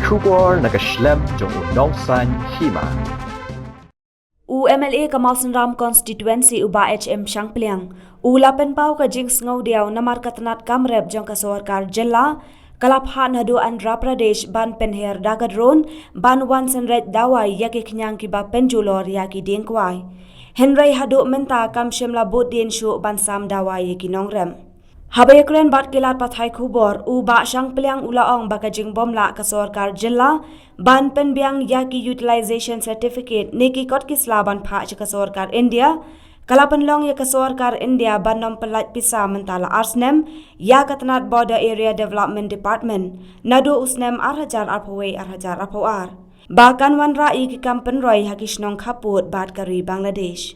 Shubor nakaslem jong Nongsan Hima. MLA ka Mawsynram constituency uba HM Shangpliang ulapen pau ka jings ngau diaw namar katanat kamrep jong ka sarkar jilla kalapha Naduh Andhra Pradesh ban Pynher dagadron ban wan Synreit Dawai yaki Khniang kiba penjulor yaki Diengkwai Henry hadu menta kam shimla bot din shu ban sam Dawai yaki nongrem Habayakren bat kilat pathai khubor uba Shangpliang ulaong baka jing bomla ka sarkar jilla ban penbiang yaki utilization certificate neki kot kisla ban pha ka sarkar India kalapan long ya ka sarkar India ban nom pelat pisa mentala arsnem ya katanat border area development department Naduh usnem arhajar arpawai arhajar arpawar bahkan wan rai ki kampen roy hakishnong khaput bat kari Bangladesh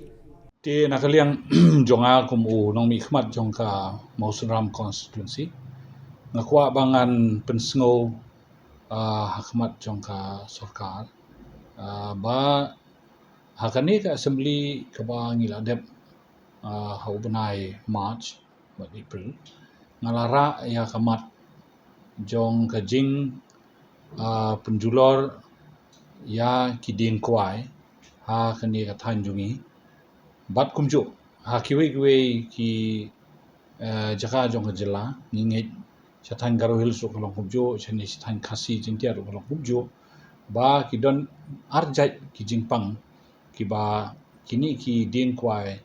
Ti nakaliang jonga kumu nong mi khmat jong ka Mawsynram constituency ngakwa bangan pensngo hakmat jong ka sarkar ba hakani ka assembly ka ba ngila dep hau benai March ba April ngalara ya kamat jong ka jing penjulor ya ki Diengkwai ha kani ka thanjungi bat kumju ha kiwe ki jaka jong jela ngingit chathan garo hil su kalong kumju chani chathan khasi jingtia ro kalong kumju ba ki don arjai ki jingpang ki ba kini ki Diengkwai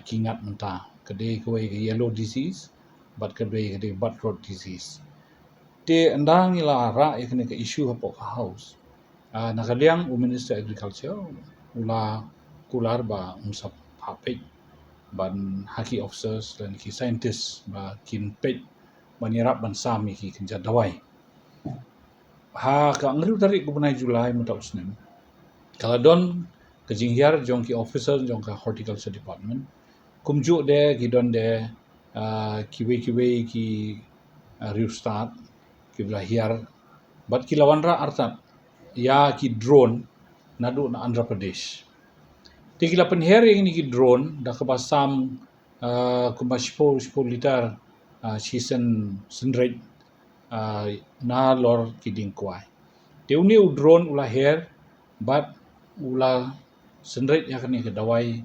ki ngat menta kade kwe ki yellow disease bat kade bat rot disease te andang ila ra ikne ka issue hapo ka house nakaliang minister agriculture ula kular ba umsap hapit ban haki officers dan ki scientists ba kin pet banirap ban sami ki kenja Dawai ha ka ngru tarik gubernai Julai mata usnem kala don ke jinghiar jong ki officer jong ka horticulture department kumju de ki don de kiwe ki restart ki blahiar bat ki lawanra artat ya ki drone Naduh na Andhra Pradesh Tigila Pynher yang ni drone dah kebasam kumba 10 liter season Synreit na lor ki Diengkwai. Dia uni drone ulah her but ulah Synreit yang ni ke Dawai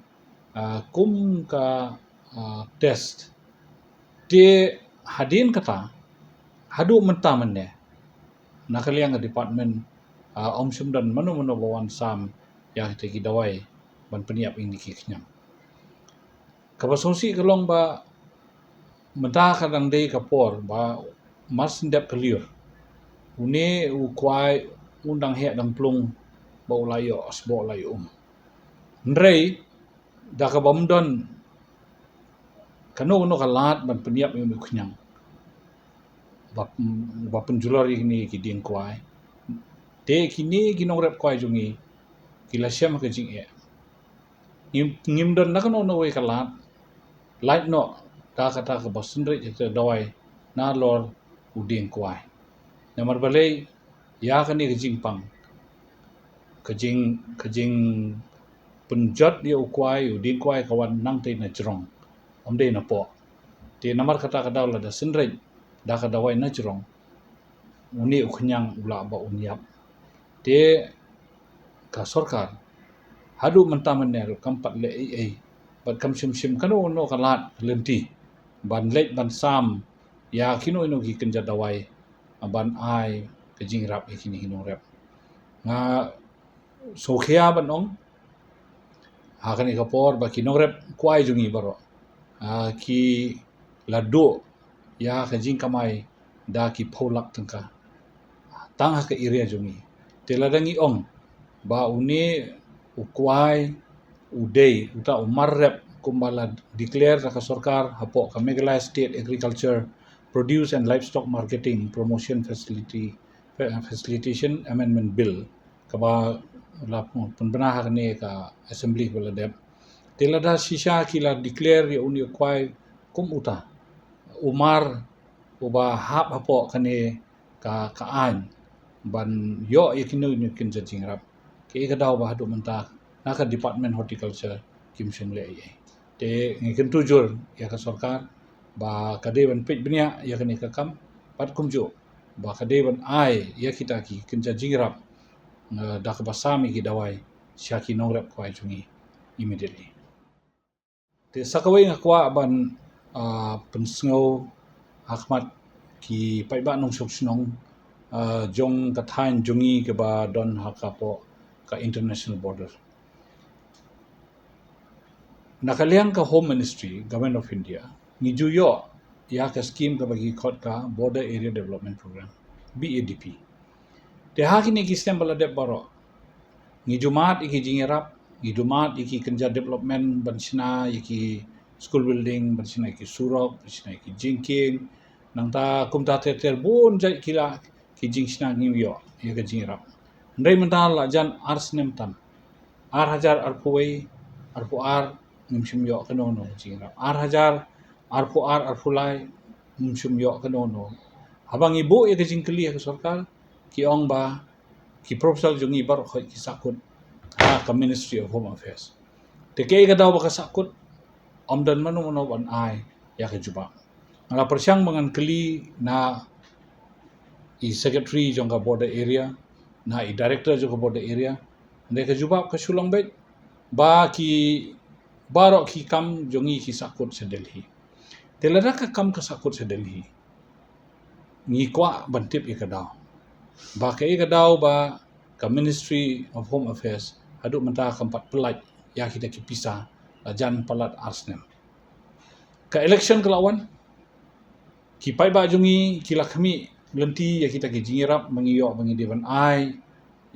kum ka test. Dia hadin kata hadu mentah menne. Nakaliang ke department omsum dan mano bawan sam yang kita ki Dawai ban Pynïap ini ki Khniang. Kabasongsi kalong ba mentah kadang dei kapor ba mas ndep keliur. Une u kwai undang he dang plung ba ulayo asbo ulayo Ndrei da ka bamdon kano kalat ban Pynïap ini Khniang. Ba penjular ini ki Diengkwai. Te kini ginong rep kwai jungi kila syam ke jing e. Ngimdon nak no we kalat light no ta kata ke Synreit ke Dawai na lor u Diengkwai namar balai ya kani ke jingpang ke jing penjat dia ukwai u Diengkwai kawan nang te na jerong amde na po te namar kata kada la da Synreit da ka Dawai na jerong uni u Khniang ula ba unyap te ka sarkar hadu mentah mener kampat le bat kam sim kano no kalat lenti ban let ban sam ya kino ino ki kenja Dawai ban ai ke jingrap ikini hino rep nga sokhia ban ong ha kani kapor ba kino rep kwai jungi baro ki lado ya ke jing kamai da ki pholak tangka tang ha ke area jungi teladangi ong ba uni ukwai udei uta umarrep kumbala declare ka sarkar hapo ka Meghalaya State Agriculture Produce and Livestock Marketing Promotion Facilitation Amendment Bill kaba la penbenah ni ka assembly bala dep telada sisa kila declare ya uni ukwai kum uta umar uba hap hapo kani ka an ban yo yakino ni kin jingrap ke kadaw ba hadu mentah naka department horticulture kim simle ai te ngiken tujur ya ka sarkar ba kade ban pit benya ya kani ka kam pat kumjo ba kadeban ai ya kita ki kenja jingrap dak basami ki Dawai syaki nongrap kwai jungi immediately te sakawai ngakwa ban pensngau hakmat ki paiba nong sok snong jong kathain jungi ke ba don hakapo ka international border nakaliang ka home ministry government of India ni juyo ya ka scheme ka bagi khot ka border area development program BADP te hakini ki stem bala dep baro ni jumat iki jingerap ni jumat iki kenja development bansina iki school building bansina iki surok bansina iki jingking nangta kumta ter bun jai kila ki jingsina ngiyo ya ka jingerap ndai mental la jan ars nemtan ar hajar ar puai ar puar nimshum yo kanono jingerap ar hajar ar puar ar fulai nimshum yo kanono habang ibu ya ka jingkeli ya ka sarkar ki ong ba ki proposal jungi bar khoi ki sakut ka Ministry of Home Affairs te ke ka daw baka sakut omdan mano ban ai ya ka juba ngala persyang mangan keli na i secretary jongka border area na i director jongka border area ande ka juba ka sulong bet ba ki baro ki kam jongi ki sakut sa Delhi te lada ka kam ka sakut sa Delhi ngi kwa bantip i ka daw ba ke ka daw ba ka Ministry of Home Affairs haduk mentah keempat pelat ya kita kisah lajan pelat arsnem ka election kelawan ki pai ba jungi kila kami lenti ya kita ki jingirap mengiyo bangi dewan ai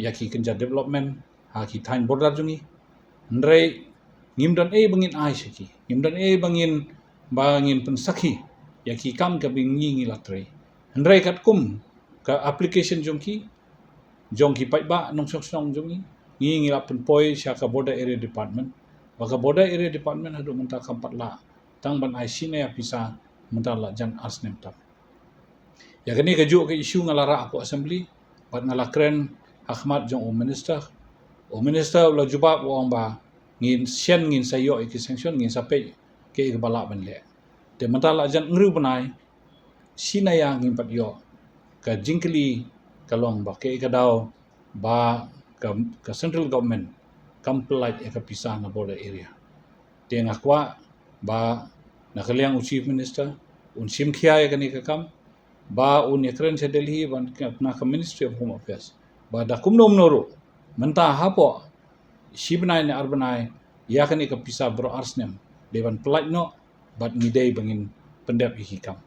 ya ki kenja development ha ki tain border jungi ndrei ngimdan bangin ai seki ngimdan bangin pensaki ya ki kam ka bingi ngilatrei ndrei kat kum ka application jongki pai ba nong song jungi ngi ngilap poi syaka border area department baka border area department hadu mentah kampat la tang ban IC na ya pisa mentah la jan arsnem tam ya kini keju ke isu ngalara aku assembly bat ngala kren hakmat jong o minister la jubab wong ba ngin sian ngin sayo iki sanction ngin sape ke bala ban le te mentah la jan ngru banai sinaya ngin pat yo ka jingkeli kalong ba ke daw ba ka central government comply ya ka pisah na border area te ngakwa ba nakaliang chief minister sim khia ya kani ka kam ba yakren sa Delhi ban na ka Ministry of Home Affairs ba da kumnom noro mentah hapo sibnai ne arbanai ya kani ka pisah bro arsnem dewan pelaj no bat ngidei bangin pendap ikam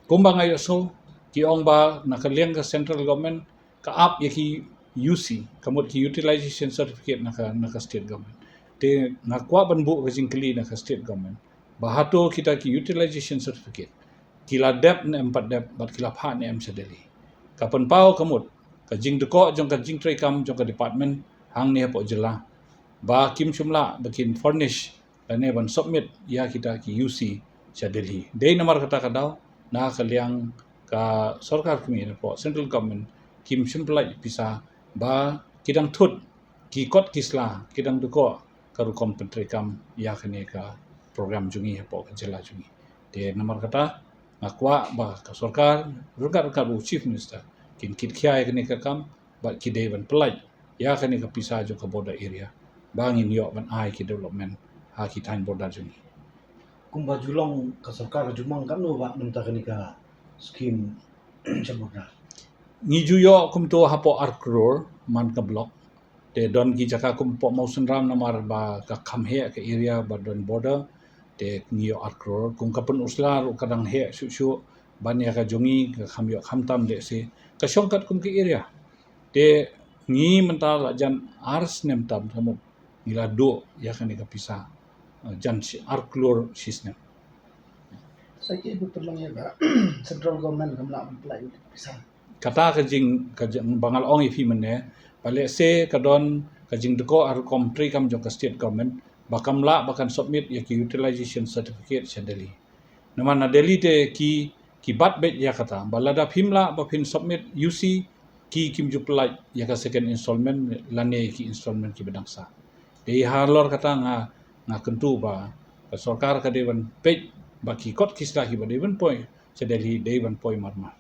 kumbang ayo so ki ong ba nakaliang ka central government ka up yaki UC kamot ki utilization certificate naka state government te ngakwa banbu ka jingkeli naka state government bahato kita ki utilization certificate kila dep na empat dep bat kila pha ne em sedeli kapan pau kamot ka jing deko jong ka jing tray kam jong ka department hang ne po jela ba kim chumla bakin furnish lane ban submit ya kita ki UC sa Delhi dei namar kata kadaw na kaliang ka sarkar kami po central government kim simplai pisa ba kidang thut ki kot kisla kidang duko karu kompentrekam ya kene ka program jungi po jela jungi te namar kata ngakwa ba ka sarkar rugat ka chief minister kin kit khia kene ka kam ba ki devan pelaj ya kene ka pisa jo ka border area bangin yo ban ai ki development ha ki tain border jungi kumba julong ka sarkar jumang kanu ba namta kani ka scheme chamorda ni juyo kumto hapo arkror man ka block te don ki jaka kumpo Mawsynram namar ba ka khamhe ka area ba don border te niyo arkror kum kapun uslar kadang he shu banya ka jongi ka khamyo khamtam le se ka shongkat kum ki area te ni mental jan ars nem tam thamuk nila do ya kan ka pisa jan si arkror system saya kira perlang ya ba central government kamla apply bisa kata kajing bangal ong ifi mene pale se kadon kajing deko ar kompri kam jong ka state government bakamla bakan submit ya ki utilization certificate sa Delhi naman na Delhi te ki bat bet ya kata balada phimla ba phin submit UC ki kim juplai ya ka second installment lane ki installment ki bedangsa te halor kata nga kentu ba ka sarkar ka dewan pej ba ki kot kisla ki ba dewan point sa Delhi dewan point marmar